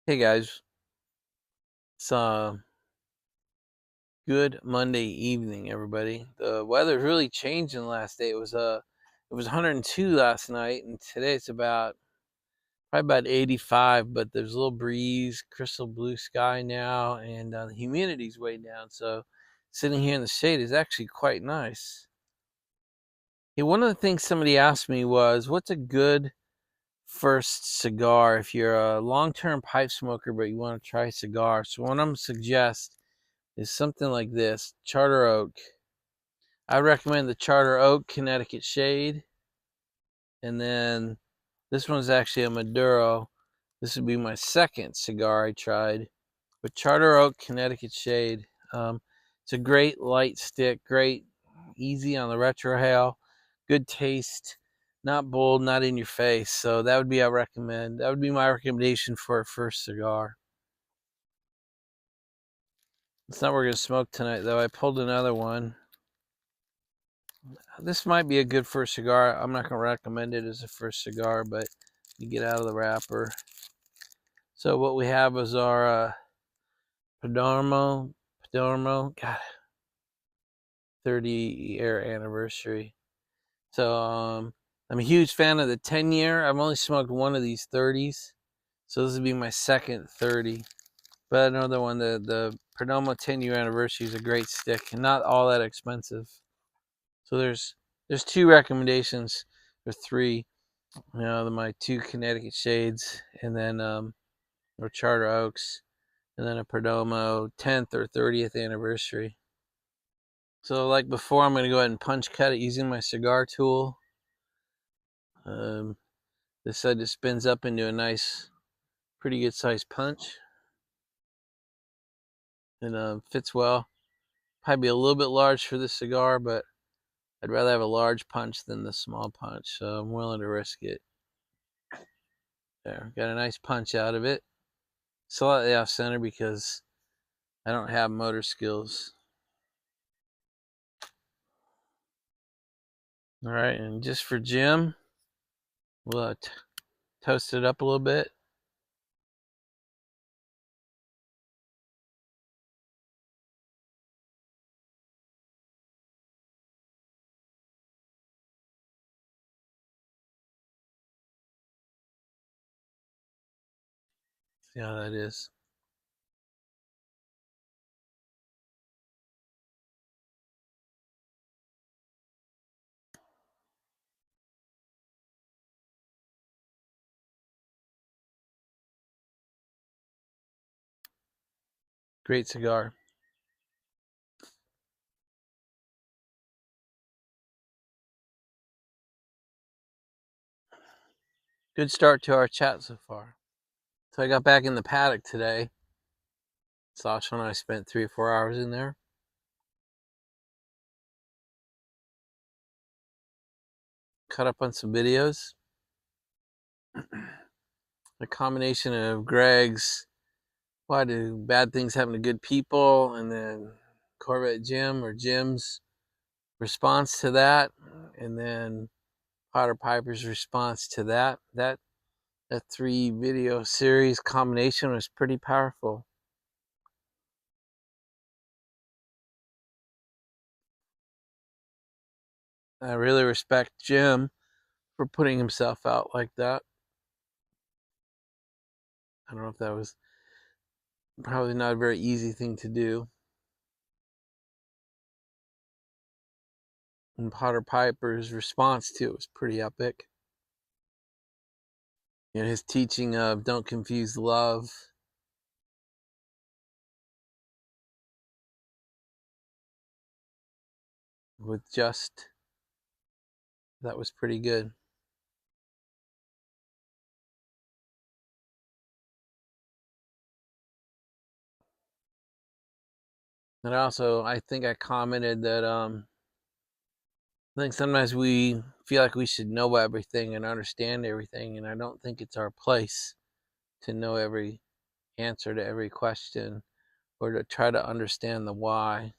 Hey guys, it's good Monday evening, everybody. The weather's really changed in the last day. It was 102 last night, and today it's probably about 85. But there's a little breeze, crystal blue sky now, and the humidity's way down. So sitting here in the shade is actually quite nice. Hey, one of the things somebody asked me was, "What's a good first cigar if you're a long-term pipe smoker but you want to try a cigar?" So what I'm gonna suggest is something like this: Charter Oak. I recommend the Charter Oak Connecticut Shade. And then this one's actually a Maduro. This would be my second cigar I tried. But Charter Oak Connecticut Shade. It's a great light stick, great, easy on the retrohale, good taste, not bold, not in your face. So that would be that would be my recommendation for a first cigar. It's not what we're gonna smoke tonight though. I pulled another one. This might be a good first cigar. I'm not going to recommend it as a first cigar, but you get out of the wrapper. So what we have is our Perdomo, God, 30-year anniversary. So I'm a huge fan of the 10-year. I've only smoked one of these 30s, so this would be my second 30. But another one, the Perdomo 10-year anniversary is a great stick and not all that expensive. So there's two recommendations, or three. My two Connecticut Shades, and then or Charter Oaks, and then a Perdomo 10th or 30th anniversary. So like before, I'm going to go ahead and punch cut it using my cigar tool. This side just spins up into a nice, pretty good sized punch. And fits well. Probably be a little bit large for this cigar, but I'd rather have a large punch than the small punch, so I'm willing to risk it. There, got a nice punch out of it. Slightly off center because I don't have motor skills. All right, and just for Jim, we'll toast it up a little bit. See how that is. Great cigar. Good start to our chat so far. So I got back in the paddock today. Sasha and I spent 3 or 4 hours in there. Cut up on some videos. A combination of Greg's "Why do bad things happen to good people?" and then Corvette Jim or Jim's response to that, and then Potter Piper's response to that. That 3 video series combination was pretty powerful. I really respect Jim for putting himself out like that. I don't know if that was probably not a very easy thing to do. And Potter Piper's response to it was pretty epic. His teaching of don't confuse love with just, that was pretty good. And also, I think I commented that I think sometimes we feel like we should know everything and understand everything, and I don't think it's our place to know every answer to every question or to try to understand the why.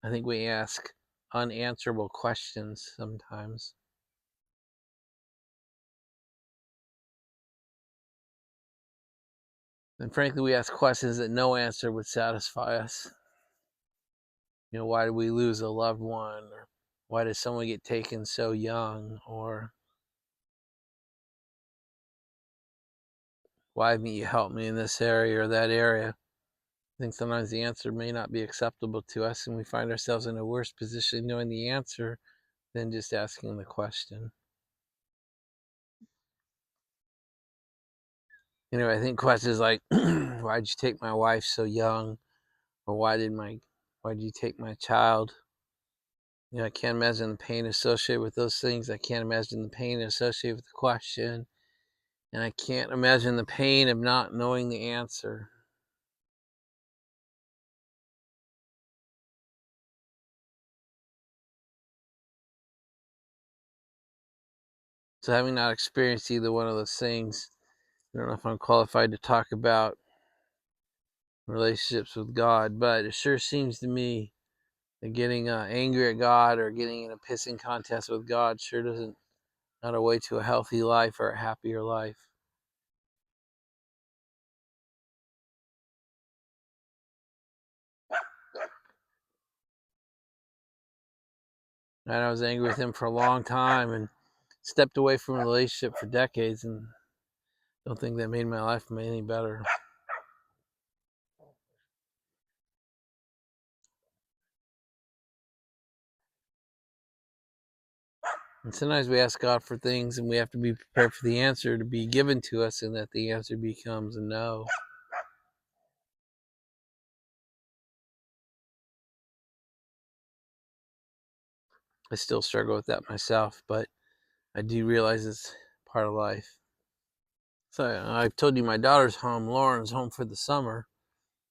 I think we ask unanswerable questions sometimes. And frankly, we ask questions that no answer would satisfy us. Why did we lose a loved one? Or why did someone get taken so young? Or why haven't you helped me in this area or that area? I think sometimes the answer may not be acceptable to us, and we find ourselves in a worse position knowing the answer than just asking the question. I think questions like, why'd you take my wife so young? Or why'd you take my child? I can't imagine the pain associated with those things. I can't imagine the pain associated with the question. And I can't imagine the pain of not knowing the answer. So having not experienced either one of those things, I don't know if I'm qualified to talk about relationships with God, but it sure seems to me that getting angry at God or getting in a pissing contest with God sure doesn't not a way to a healthy life or a happier life. And I was angry with him for a long time and stepped away from a relationship for decades, and don't think that made my life any better. And sometimes we ask God for things and we have to be prepared for the answer to be given to us, and that the answer becomes a no. I still struggle with that myself, but I do realize it's part of life. So I've told you my daughter's home. Lauren's home for the summer.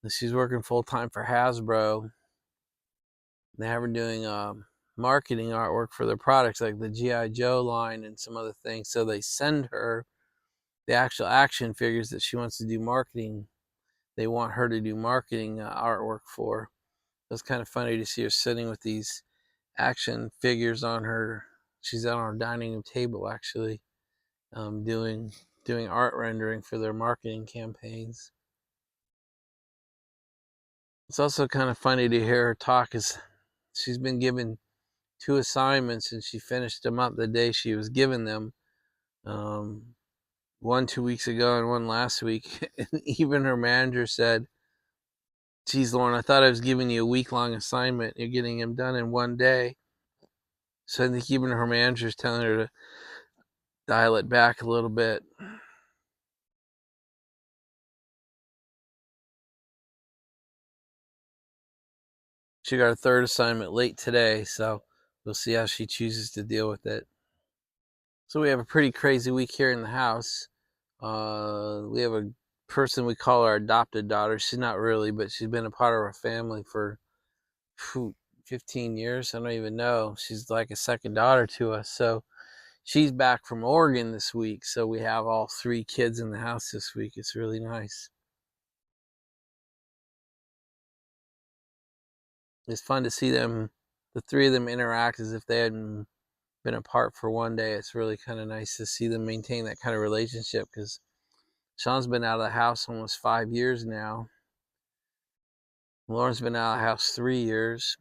She's working full time for Hasbro. They have her doing marketing artwork for their products, like the G.I. Joe line and some other things. So they send her the actual action figures that she wants to do marketing. They want her to do marketing artwork for. It's kind of funny to see her sitting with these action figures on her. She's out on our dining room table, actually, doing art rendering for their marketing campaigns. It's also kind of funny to hear her talk, as she's been given 2 assignments and she finished them up the day she was given them. One 2 weeks ago and one last week. And even her manager said, "Geez, Lauren, I thought I was giving you a week-long assignment. You're getting them done in one day." So I think even her manager's telling her to dial it back a little bit. She got a 3rd assignment late today, so we'll see how she chooses to deal with it. So we have a pretty crazy week here in the house. We have a person we call our adopted daughter. She's not really, but she's been a part of our family for 15 years. I don't even know. She's like a second daughter to us. So she's back from Oregon this week. So we have all 3 kids in the house this week. It's really nice. It's fun to see them, the 3 of them, interact as if they hadn't been apart for one day. It's really kind of nice to see them maintain that kind of relationship, because Sean's been out of the house almost 5 years now. Lauren's been out of the house 3 years.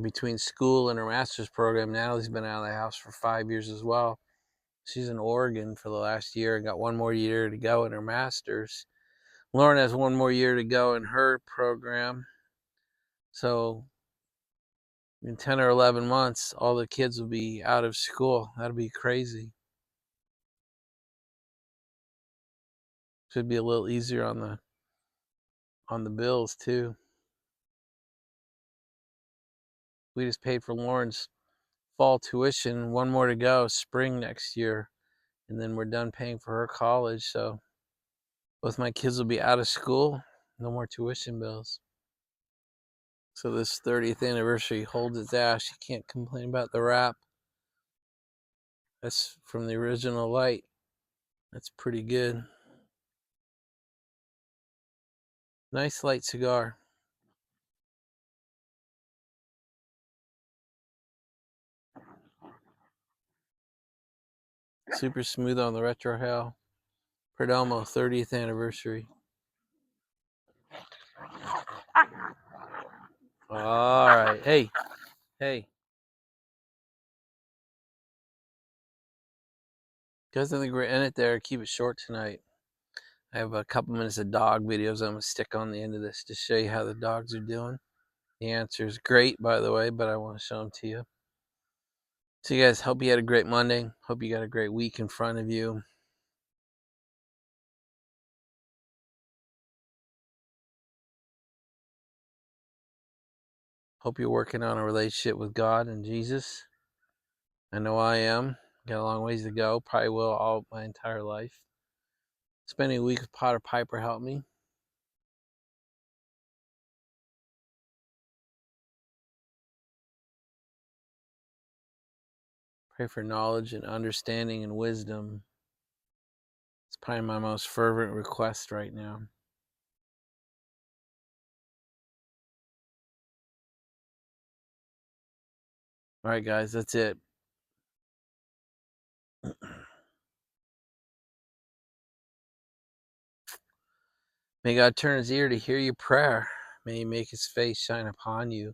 Between school and her master's program, Natalie's been out of the house for 5 years as well. She's in Oregon for the last year and got 1 more year to go in her master's. Lauren has 1 more year to go in her program. So in 10 or 11 months, all the kids will be out of school. That'll be crazy. Should be a little easier on the bills too. We just paid for Lauren's fall tuition. 1 more to go, spring next year, and then we're done paying for her college. So both my kids will be out of school. No more tuition bills. So this 30th anniversary holds its ass. You can't complain about the wrap. That's from the original light. That's pretty good. Nice light cigar. Super smooth on the retro hell. Perdomo 30th anniversary. All right. Hey. Guys, I think we're in it there. Keep it short tonight. I have a couple minutes of dog videos I'm going to stick on the end of this to show you how the dogs are doing. The answer is great, by the way, but I want to show them to you. So, you guys, hope you had a great Monday. Hope you got a great week in front of you. Hope you're working on a relationship with God and Jesus. I know I am. Got a long ways to go. Probably will all my entire life. Spending a week with Potter Piper helped me. Pray for knowledge and understanding and wisdom. It's probably my most fervent request right now. All right, guys, that's it. May God turn his ear to hear your prayer. May he make his face shine upon you.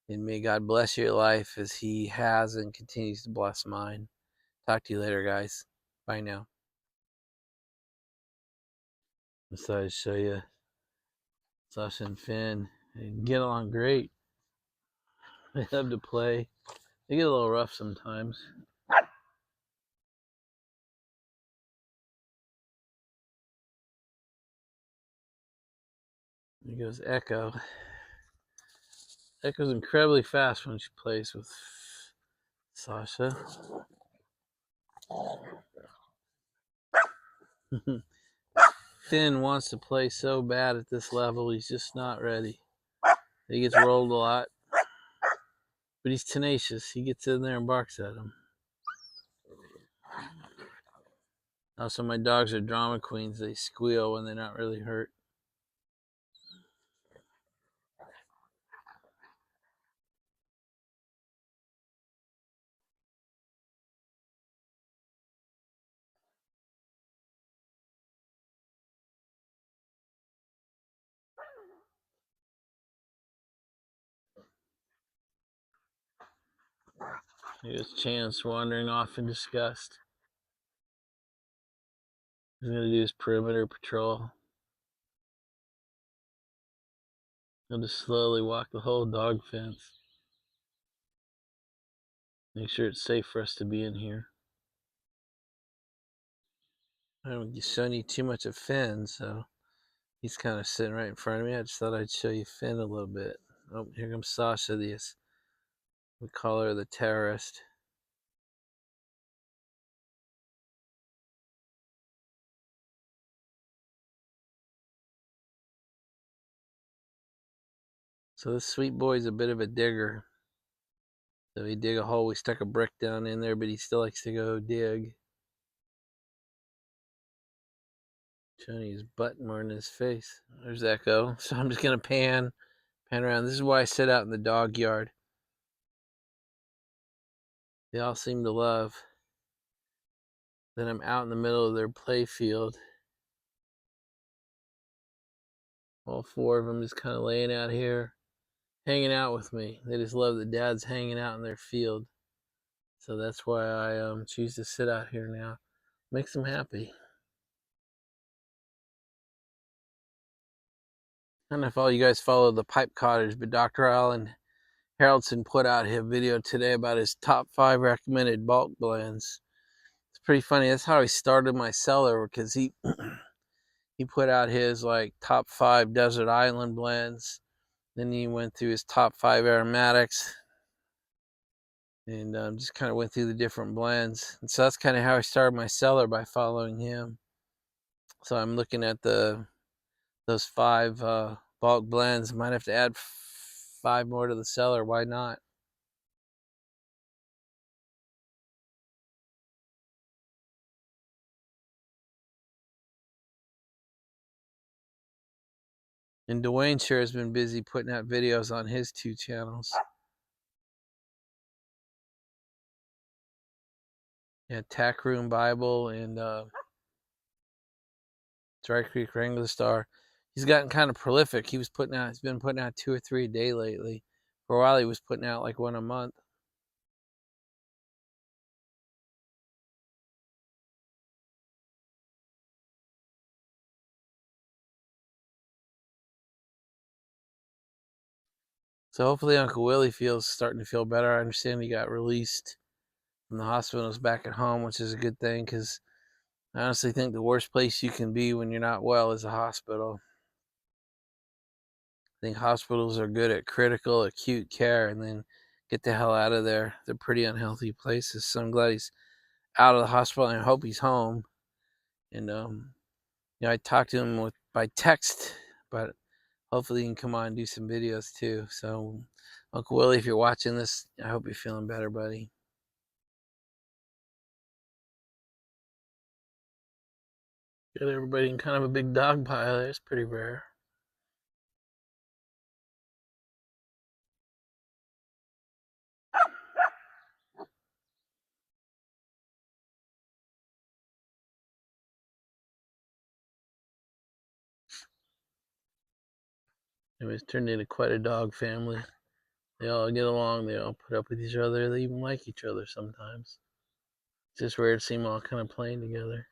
And may God bless your life as he has and continues to bless mine. Talk to you later, guys. Bye now. Besides, show you Sasha and Finn. They get along great. They love to play. They get a little rough sometimes. There goes Echo. Echo's incredibly fast when she plays with Sasha. Finn wants to play so bad at this level, he's just not ready. He gets rolled a lot, but he's tenacious. He gets in there and barks at him. Also, my dogs are drama queens. They squeal when they're not really hurt. Here's Chance wandering off in disgust. He's going to do his perimeter patrol. He'll just slowly walk the whole dog fence. Make sure it's safe for us to be in here. I don't show you too much of Finn, so he's kind of sitting right in front of me. I just thought I'd show you Finn a little bit. Oh, here comes Sasha, we call her the terrorist. So this sweet boy's a bit of a digger. So he dig a hole. We stuck a brick down in there, but he still likes to go dig. Showing his butt more than his face. There's Echo. So I'm just gonna pan around. This is why I sit out in the dog yard. They all seem to love that I'm out in the middle of their play field. All four of them just kind of laying out here, hanging out with me. They just love that Dad's hanging out in their field. So that's why I choose to sit out here now. Makes them happy. I don't know if all you guys follow the Pipe Cottage, but Dr. Alan Haraldson put out his video today about his top 5 recommended bulk blends. It's pretty funny. That's how he started my cellar, because he put out his like top 5 desert island blends. Then he went through his top 5 aromatics, and just kind of went through the different blends. And so that's kind of how I started my cellar, by following him. So I'm looking at those 5 bulk blends. Might have to add 5 more to the cellar. Why not? And Dwayne sure has been busy putting out videos on his 2 channels. Yeah, Tack Room Bible and Dry Creek Wrangler Star. He's gotten kind of prolific. He's been putting out 2 or 3 a day lately. For a while, he was putting out like one a month. So hopefully Uncle Willie starting to feel better. I understand he got released from the hospital, is back at home, which is a good thing because I honestly think the worst place you can be when you're not well is a hospital. I think hospitals are good at critical, acute care, and then get the hell out of there. They're pretty unhealthy places. So I'm glad he's out of the hospital, and I hope he's home. And I talked to him by text, but hopefully he can come on and do some videos too. So, Uncle Willie, if you're watching this, I hope you're feeling better, buddy. Got everybody in kind of a big dog pile there. It's pretty rare. It's turned into quite a dog family. They all get along. They all put up with each other. They even like each other sometimes. It's just rare to see them all kind of playing together.